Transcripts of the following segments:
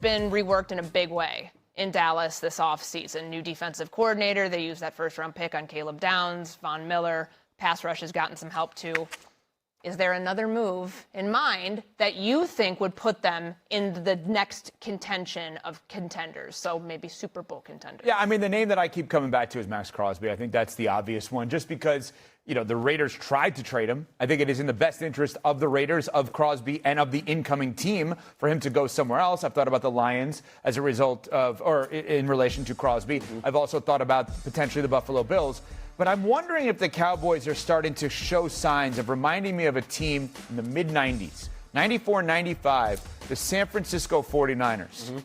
been reworked in a big way in Dallas this offseason. New defensive coordinator. They used that first-round pick on Caleb Downs. Von Miller. Pass rush has gotten some help, too. Is there another move in mind that you think would put them in the next contention of contenders? So maybe Super Bowl contenders. Yeah, I mean, the name that I keep coming back to is Max Crosby. I think that's the obvious one, just because, you know, the Raiders tried to trade him. I think it is in the best interest of the Raiders, of Crosby, and of the incoming team for him to go somewhere else. I've thought about the Lions as a result of, or in relation to Crosby. I've also thought about potentially the Buffalo Bills. But I'm wondering if the Cowboys are starting to show signs of reminding me of a team in the mid-90s, 94, 95, the San Francisco 49ers.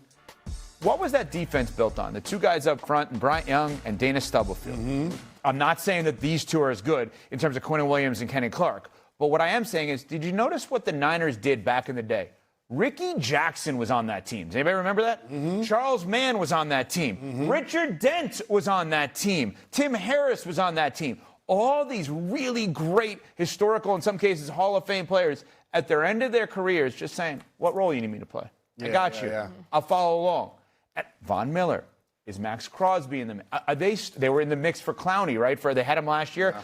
What was that defense built on? The two guys up front, and Bryant Young and Dana Stubblefield. I'm not saying that these two are as good in terms of Quentin Williams and Kenny Clark. But what I am saying is, did you notice what the Niners did back in the day? Ricky Jackson was on that team. Does anybody remember that? Charles Mann was on that team. Richard Dent was on that team. Tim Harris was on that team. All these really great historical, in some cases, Hall of Fame players at their end of their careers just saying, what role you need me to play? I got you. I'll follow along. Von Miller. Is Max Crosby in the they were in the mix for Clowney, right? They had him last year.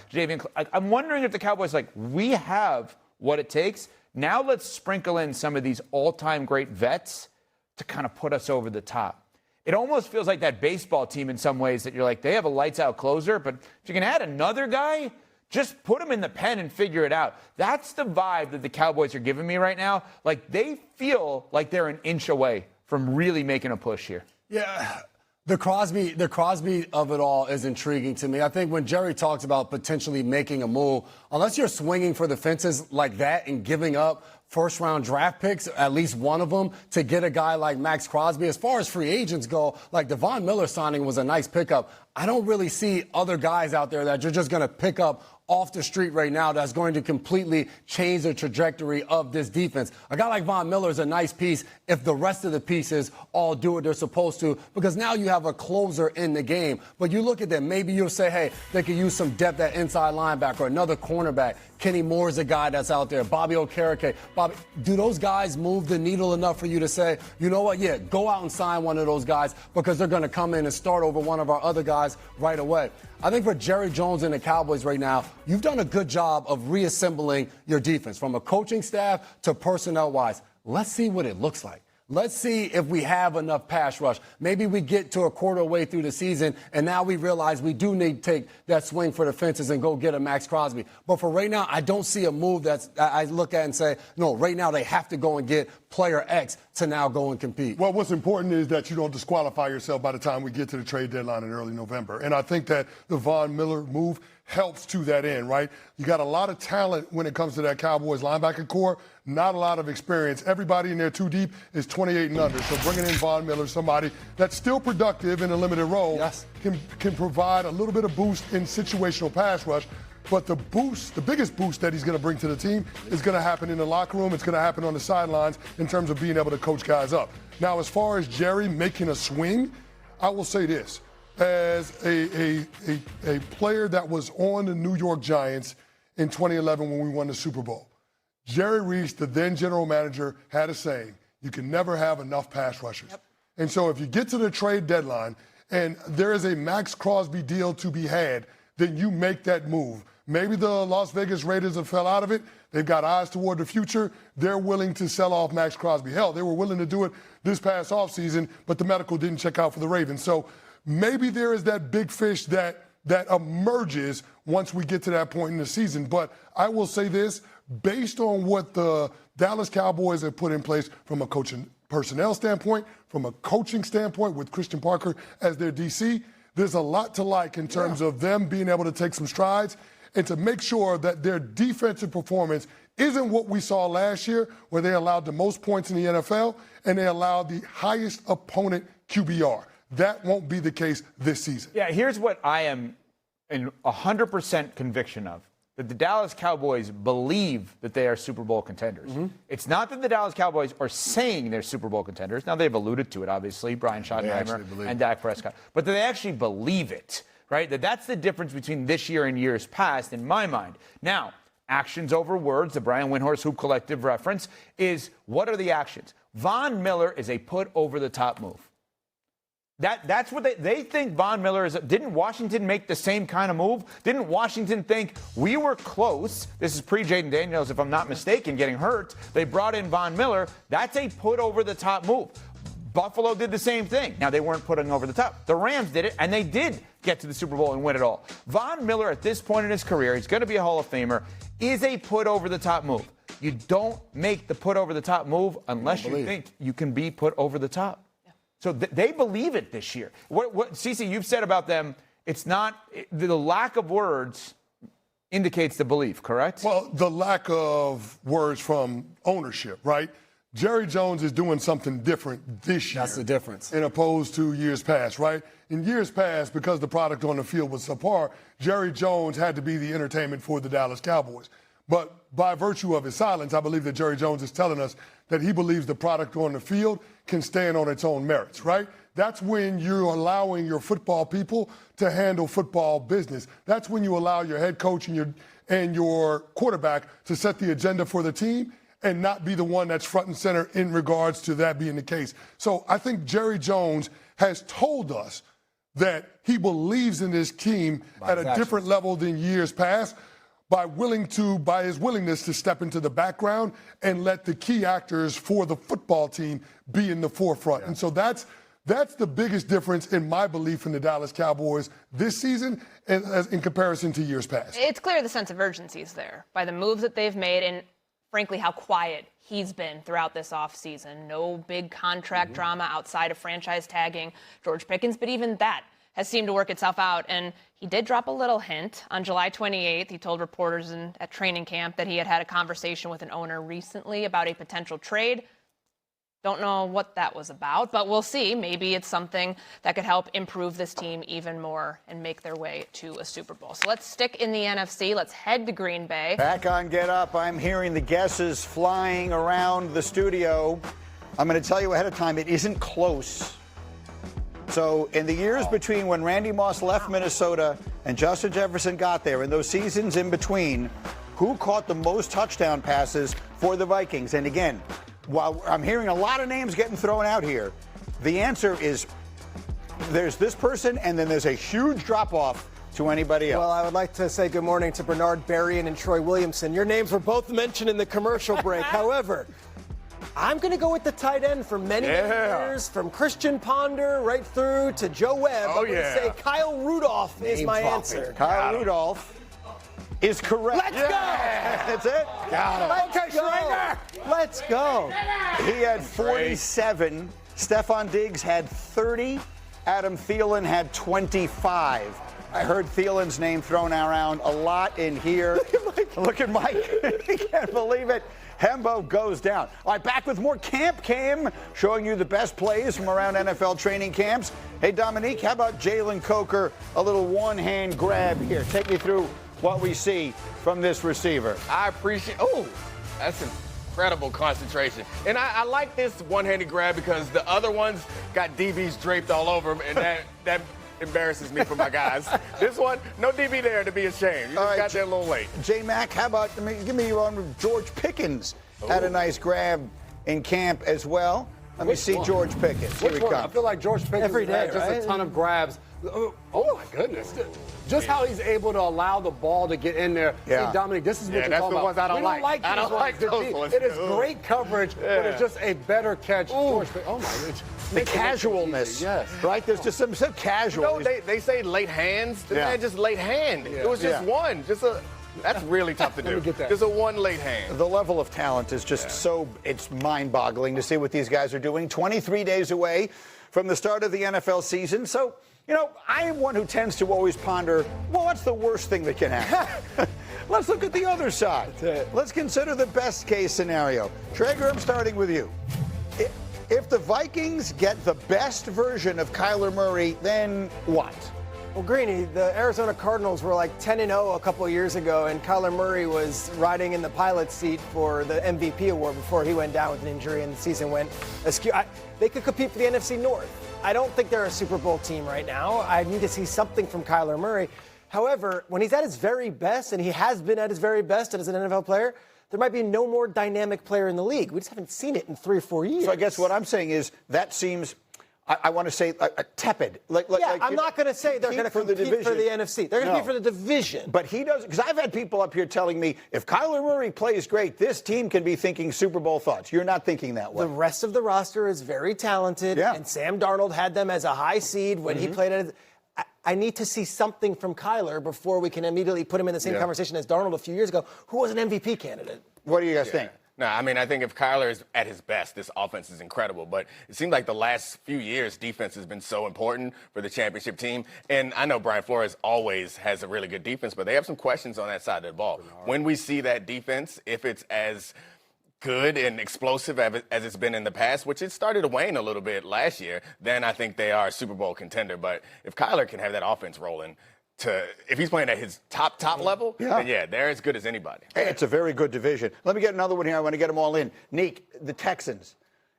I'm wondering if the Cowboys we have what it takes. Now let's sprinkle in some of these all-time great vets to kind of put us over the top. It almost feels like that baseball team in some ways that you're like, they have a lights-out closer, but if you can add another guy, just put him in the pen and figure it out. That's the vibe that the Cowboys are giving me right now. Like, they feel like they're an inch away from really making a push here. Yeah. The Crosby of it all is intriguing to me. I think when Jerry talks about potentially making a move, unless you're swinging for the fences like that and giving up first-round draft picks, at least one of them, to get a guy like Max Crosby. As far as free agents go, like the Von Miller signing was a nice pickup. I don't really see other guys out there that you're just going to pick up off the street right now that's going to completely change the trajectory of this defense. A guy like Von Miller is a nice piece if the rest of the pieces all do what they're supposed to, because now you have a closer in the game. But you look at them, maybe you'll say, hey, they could use some depth at inside linebacker, another cornerback. Kenny Moore is a guy that's out there. Bobby Okereke. Do those guys move the needle enough for you to say, you know what, yeah, go out and sign one of those guys because they're going to come in and start over one of our other guys right away? I think for Jerry Jones and the Cowboys right now, you've done a good job of reassembling your defense from a coaching staff to personnel-wise. Let's see what it looks like. Let's see if we have enough pass rush. Maybe we get to a quarter way through the season, and now we realize we do need to take that swing for the fences and go get a Max Crosby. But for right now, I don't see a move that I look at and say, no, right now they have to go and get player X to now go and compete. Well, what's important is that you don't disqualify yourself by the time we get to the trade deadline in early November. And I think that the Von Miller move helps to that end, right? You got a lot of talent when it comes to that Cowboys linebacker core, not a lot of experience. Everybody in there too deep is 28 and under. So bringing in Von Miller, somebody that's still productive in a limited role, can provide a little bit of boost in situational pass rush. But the biggest boost that he's going to bring to the team is going to happen in the locker room. It's going to happen on the sidelines in terms of being able to coach guys up. Now, as far as Jerry making a swing, I will say this. As a player that was on the New York Giants in 2011 when we won the Super Bowl, Jerry Reese, the then general manager, had a saying, you can never have enough pass rushers. And so if you get to the trade deadline and there is a Max Crosby deal to be had, then you make that move. Maybe the Las Vegas Raiders have fell out of it. They've got eyes toward the future. They're willing to sell off Max Crosby. Hell, they were willing to do it this past offseason, but the medical didn't check out for the Ravens. So maybe there is that big fish that emerges once we get to that point in the season. But I will say this, based on what the Dallas Cowboys have put in place from a coaching personnel standpoint, from a coaching standpoint with Christian Parker as their DC, there's a lot to like in terms of them being able to take some strides and to make sure that their defensive performance isn't what we saw last year, where they allowed the most points in the NFL and they allowed the highest opponent QBR. That won't be the case this season. Yeah, here's what I am in 100% conviction of. That the Dallas Cowboys believe that they are Super Bowl contenders. It's not that the Dallas Cowboys are saying they're Super Bowl contenders. Now, they've alluded to it, obviously, Brian Schottenheimer and Dak Prescott. But they actually believe it, right? That's the difference between this year and years past, in my mind. Now, actions over words, the Brian Windhorst Hoop Collective reference, is what are the actions? Von Miller is a put over the top move. That's what they think Von Miller is. Didn't Washington make the same kind of move? Didn't Washington think we were close? This is pre-Jaden Daniels, if I'm not mistaken, getting hurt. They brought in Von Miller. That's a put over the top move. Buffalo did the same thing. Now, they weren't putting over the top. The Rams did it, and they did get to the Super Bowl and win it all. Von Miller, at this point in his career, he's going to be a Hall of Famer, is a put over the top move. You don't make the put over the top move unless you think you can be put over the top. So they believe it this year. What Cece, you've said about them, it's not the lack of words indicates the belief, correct? Well, the lack of words from ownership, right? Jerry Jones is doing something different this year. That's the difference. In opposed to years past, right? In years past, because the product on the field was subpar, Jerry Jones had to be the entertainment for the Dallas Cowboys. But by virtue of his silence, I believe that Jerry Jones is telling us that he believes the product on the field can stand on its own merits, right? That's when you're allowing your football people to handle football business. That's when you allow your head coach and your quarterback to set the agenda for the team and not be the one that's front and center in regards to that being the case. So I think Jerry Jones has told us that he believes in this team at a different level than years past by his willingness to step into the background and let the key actors for the football team be in the forefront. And so that's the biggest difference in my belief in the Dallas Cowboys this season in comparison to years past. It's clear the sense of urgency is there by the moves that they've made and, frankly, how quiet he's been throughout this offseason. No big contract drama outside of franchise tagging George Pickens, but even that has seemed to work itself out. And he did drop a little hint. On July 28th, he told reporters at training camp that he had a conversation with an owner recently about a potential trade. Don't know what that was about, but we'll see. Maybe it's something that could help improve this team even more and make their way to a Super Bowl. So let's stick in the NFC. Let's head to Green Bay. Back on Get Up, I'm hearing the guesses flying around the studio. I'm going to tell you ahead of time, it isn't close. So in the years between when Randy Moss left Minnesota and Justin Jefferson got there, in those seasons in between, who caught the most touchdown passes for the Vikings? And again, while I'm hearing a lot of names getting thrown out here, the answer is there's this person and then there's a huge drop-off to anybody else. Well, I would like to say good morning to Bernard Berrien and Troy Williamson. Your names were both mentioned in the commercial break. However, I'm going to go with the tight end for many years, from Christian Ponder right through to Joe Webb. I'm going to say Kyle Rudolph is my answer. Kyle Rudolph is correct. Let's go! That's it. Let's go. Let's go. He had 47. Stephon Diggs had 30. Adam Thielen had 25. I heard Thielen's name thrown around a lot in here. Look at Mike. He can't believe it. Hembo goes down. All right, back with more Camp Cam, showing you the best plays from around NFL training camps. Hey, Dominique, how about Jalen Coker? A little one-hand grab here. Take me through what we see from this receiver. I appreciate. Oh, that's incredible concentration. And I like this one-handed grab because the other ones got DBs draped all over them, and that embarrasses me for my guys. This one, no DB there to be ashamed. You just got there a little late. J-Mac, how about, give me your one. George Pickens had a nice grab in camp as well. Let me see George Pickens. Here he comes. I feel like George Pickens Every day, had just a ton of grabs. Oh my goodness. Just how he's able to allow the ball to get in there. Yeah. See, Dominic, this is what you're that's talking the about. ones I don't like. I don't like those ones. It is great coverage, but it's just a better catch. George Pickens. Oh my goodness. The casualness, right? There's just some casual. You know, they say late hands. The man just late hand. It was just one. That's really tough to do. Let me get that. Just a one late hand. The level of talent is just it's mind-boggling to see what these guys are doing. 23 days away from the start of the NFL season. So, you know, I am one who tends to always ponder, well, what's the worst thing that can happen? Let's look at the other side. Let's consider the best case scenario. Traeger, I'm starting with you. If the Vikings get the best version of Kyler Murray, then what? Well, Greeny, the Arizona Cardinals were like 10-0 a couple of years ago, and Kyler Murray was riding in the pilot's seat for the MVP award before he went down with an injury and the season went askew. They could compete for the NFC North. I don't think they're a Super Bowl team right now. I need to see something from Kyler Murray. However, when he's at his very best, and he has been at his very best as an NFL player, there might be no more dynamic player in the league. We just haven't seen it in 3 or 4 years. So I guess what I'm saying is that seems, I want to say, tepid. I'm not going to say they're going to compete for the NFC. They're going to compete for the division. But he does, because I've had people up here telling me, if Kyler Murray plays great, this team can be thinking Super Bowl thoughts. You're not thinking that way. The rest of the roster is very talented, and Sam Darnold had them as a high seed when he played at. I need to see something from Kyler before we can immediately put him in the same conversation as Darnold a few years ago, who was an MVP candidate. What do you guys think? No, I mean, I think if Kyler is at his best, this offense is incredible. But it seems like the last few years, defense has been so important for the championship team. And I know Brian Flores always has a really good defense, but they have some questions on that side of the ball. When we see that defense, if it's as good and explosive as it's been in the past, which it started to wane a little bit last year, then I think they are a Super Bowl contender. But if Kyler can have that offense rolling, if he's playing at his top level, then they're as good as anybody. Hey, it's a very good division. Let me get another one here. I want to get them all in. Neek, the Texans.